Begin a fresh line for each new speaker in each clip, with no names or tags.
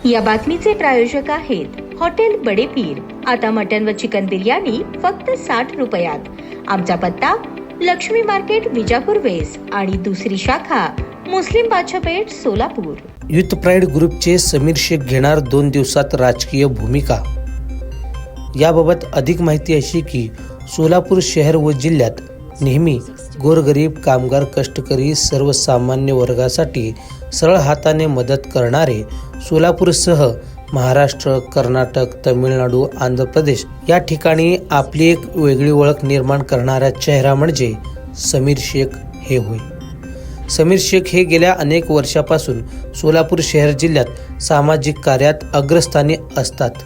या बातमीचे प्रायोजक आहेत हॉटेल बडे पीर। आता मटन व चिकन बिर्याणी फक्त 60 रुपयात। आमचा पत्ता लक्ष्मी मार्केट विजापूर वेस्ट आणि दुसरी शाखा मुस्लिम बादशाहपेठ सोलापूर।
युथ प्राईड ग्रुपचे समीर शेख घेणार 2 दिवसात राजकीय भूमिका। याबाबत अधिक माहिती अशी की सोलापूर शहर व जिल्ह्यात नेहमी गोरगरीब, कामगार, कष्टकरी, सर्वसामान्य वर्गासाठी सरळ हाताने मदत करणारे सोलापूरसह महाराष्ट्र, कर्नाटक, तमिळनाडू, आंध्र प्रदेश या ठिकाणी आपली एक वेगळी ओळख निर्माण करणारा चेहरा म्हणजे समीर शेख हे होय। समीर शेख हे गेल्या अनेक वर्षापासून सोलापूर शहर जिल्ह्यात सामाजिक कार्यात अग्रस्थानी असतात।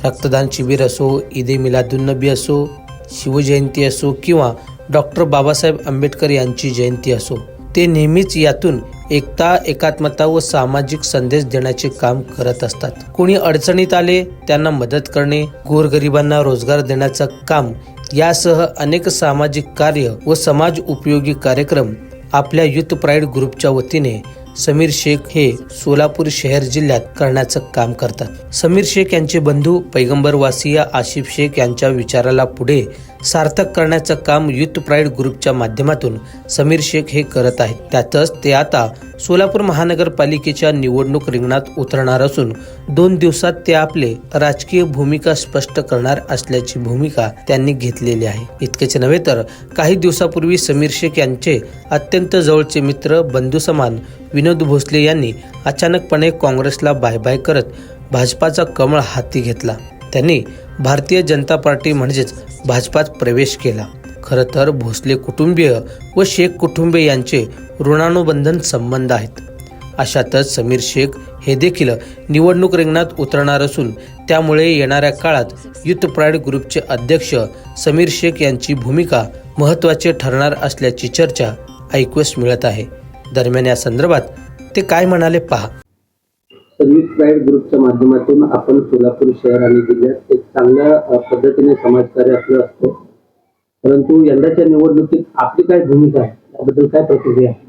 रक्तदान शिबिर असो, ईद मिलादुन्नबी असो, शिवजयंती असो किंवा डॉक्टर बाबासाहेब आंबेडकर यांची जयंती असो, ते नेहमीच यातून एकता, एकात्मता व सामाजिक संदेश देण्याचे काम करत असतात। कोणी अडचणीत आले त्यांना मदत करणे, गोरगरिबांना रोजगार देण्याचं काम यासह अनेक सामाजिक कार्य व समाज उपयोगी कार्यक्रम आपल्या युथ प्राईड ग्रुपच्या वतीने समीर शेख हे सोलापूर शहर जिल्ह्यात करण्याचं काम करतात। समीर शेख यांचे बंधू पैगंबर वासिया आशिफ शेख यांच्या विचाराला पुढे सार्थक करण्याचं काम युथ प्राईड ग्रुपच्या माध्यमातून समीर शेख हे करत आहेत। त्यातच ते आता सोलापूर महानगरपालिकेच्या निवडणूक रिंगणात उतरणार असून 2 दिवसात ते आपले राजकीय भूमिका स्पष्ट करणार असल्याची भूमिका त्यांनी घेतलेली आहे। इतकेच नव्हे तर काही दिवसापूर्वी समीर शेख यांचे अत्यंत जवळचे मित्र, बंधू समान विनोद भोसले यांनी अचानकपणे काँग्रेसला बाय बाय करत भाजपाचा कमळ हाती घेतला। त्यांनी भारतीय जनता पार्टी म्हणजेच भाजपात प्रवेश केला। खरं तर भोसले कुटुंबीय व शेख कुटुंबीय यांचे ऋणानुबंधन संबंध आहेत। अशातच समीर शेख हे देखील निवडणूक रिंगणात उतरणार असून त्यामुळे येणाऱ्या काळात युथ प्राईड ग्रुपचे अध्यक्ष समीर शेख यांची भूमिका महत्त्वाची ठरणार असल्याची चर्चा ऐकूस मिळत आहे। दरम्यान या संदर्भात ते काय म्हणाले पहा।
युथ प्राईड ग्रुपच्या माध्यमातून आपण सोलापूर शहर आणि जिल्ह्यात एक चांगल्या पद्धतीने समाजकार्य आपलं असतं, परंतु यंदाच्या निवडणुकीत आपली काय भूमिका आहे याबद्दल काय प्रतिक्रिया आहे?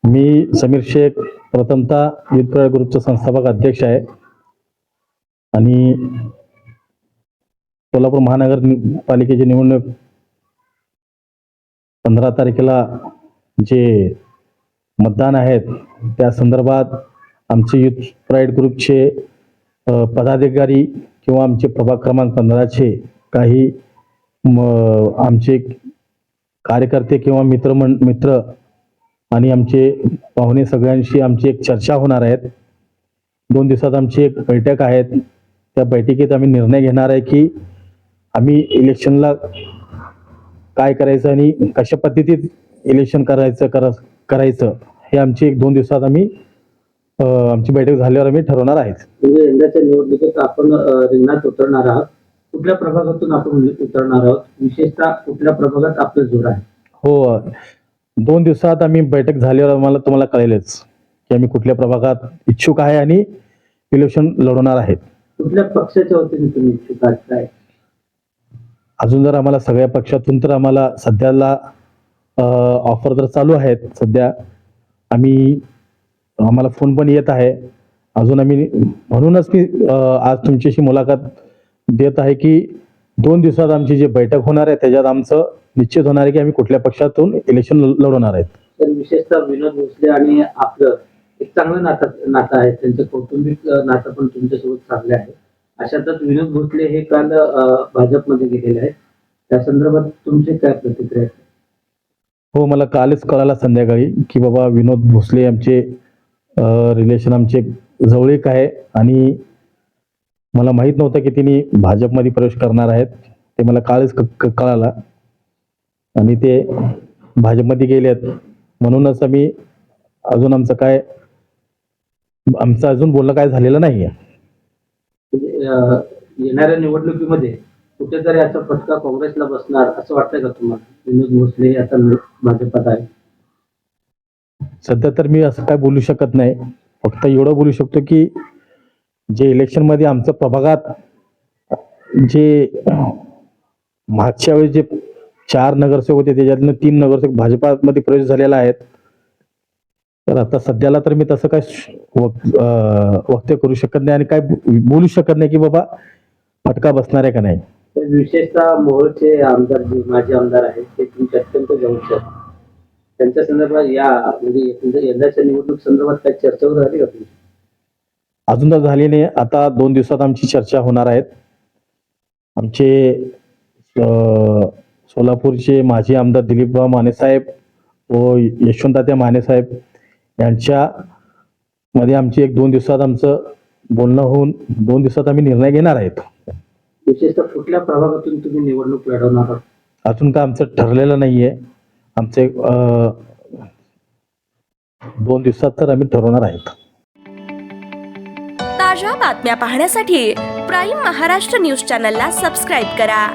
मी समीर शेख प्रथमतः युथ प्राईड ग्रुपचा संस्थापक अध्यक्ष आहे आणि सोलापूर महानगरपालिकेची निवडणूक 15 तारखेला जे मतदान आहेत त्या संदर्भात आमचे युथ प्राईड ग्रुपचे पदाधिकारी किंवा आमचे प्रभाग क्रमांक 15चे काही आमचे कार्यकर्ते किंवा मित्र आणि आमचे पाहुणे सगळ्यांशी आमची एक चर्चा होणार आहेत। 2 दिवसात आमची एक बैठक आहे। त्या बैठकीत आम्ही निर्णय घेणार आहे की आम्ही इलेक्शनला काय करायचं आणि कशा पद्धतीत इलेक्शन करायचं हे आमची 2 दिवसात आम्ही आमची बैठक झाल्यावर आम्ही ठरवणार आहेत।
म्हणजे यंदाच्या निवडणुकीत आपण रिंगणात उतरणार आहात, कुठल्या प्रभागातून आपण उतरणार आहोत, विशेषतः कुठल्या प्रभागात आपलं जोर आहे?
हो, 2 दिवसात आम्ही बैठक झाल्यावर तुम्हाला कळेलच की आम्ही कुठल्या प्रभागात इच्छुक आहे आणि इलेक्शन लढवणार आहेत।
कुठल्या पक्षाच्या वतीने तुम्ही इच्छुक आहात काय?
अजून जर आम्हाला सगळ्या पक्षातून तर आम्हाला सध्याला ऑफर तर चालू आहेत। सध्या आम्हाला फोन पण येत आहे अजून आम्ही, म्हणूनच मी आज तुमच्याशी मुलाखत देत आहे की 2 दिवसात आमची जी बैठक होणार आहे त्याच्यात आमचं निश्चित होणार आहे की आम्ही कुठल्या पक्षातून इलेक्शन लढवणार आहेत।
तर विशेषतः विनोद भोसले आणि आपलं एक चांगलं नातं आहे, त्यांचं कौटुंबिक नातं पण तुमच्यासोबत चांगले आहे। अशातच विनोद भोसले हे काल भाजपमध्ये गेलेले आहेत, त्या संदर्भात तुमची काय प्रतिक्रिया आहे?
हो, मला कालच कळालं संध्याकाळी की बाबा विनोद भोसले आमचे रिलेशन आमचे जवळीक आहे आणि मला माहीत नव्हतं की त्यांनी भाजपमध्ये प्रवेश करणार आहेत। ते मला कालच कळालं आणि ते भाजपमध्ये गेलेत, म्हणूनच आम्ही अजून आमचं अजून बोलणं काय झालेलं नाही आहे।
येणाऱ्या निवडणुकीमध्ये कुठेतरी याचा फटका काँग्रेसला बसणार असं वाटतंय का तुम्हाला? विनोद भोसले आता भाजपात आहे।
सध्या तर मी असं काय बोलू शकत नाही, फक्त एवढं बोलू शकतो की जे इलेक्शन मध्ये आमच्या प्रभागात जे मागच्या वेळी जे 4 नगरसेवक होते त्याच्यातनं 3 नगरसेवक भाजपामध्ये प्रवेश झालेला आहेत। तर आता सध्याला तर मी तसं काय वक्तव्य करू शकत नाही आणि काय बोलू शकत नाही की बाबा फटका बसणार आहे का नाही.
तर विशेषतः मोहोळचे आमदार जे माजी आमदार आहेत ते तुमचे अत्यंत जवळचे आहेत. त्यांच्या संदर्भात म्हणजे यंदाच्या निवडणूक संदर्भात काही चर्चा झाली का तुमची?
अजून तर झाली नाही. आता 2 दिवसात आमची चर्चा होणार आहेत. आमचे सोलापूरचे माजी आमदार दिलीपराव माने साहेब व यशवंततात्या माने साहेब यांच्या मध्ये आमची 1-2 दिवसात आमचं बोलणं होऊन 2 दिवसात आम्ही निर्णय घेणार आहेत.
विशेषतः कुठल्या प्रभागातून तुम्ही निवडणूक लढवणार आहात?
अजून काय आमचं ठरलेलं नाहीये. आमचे 2 दिवसात तर आम्ही ठरवणार आहेत.
ताज्या बातम्या पाहण्यासाठी प्राईम महाराष्ट्र न्यूज चॅनलला सबस्क्राईब करा.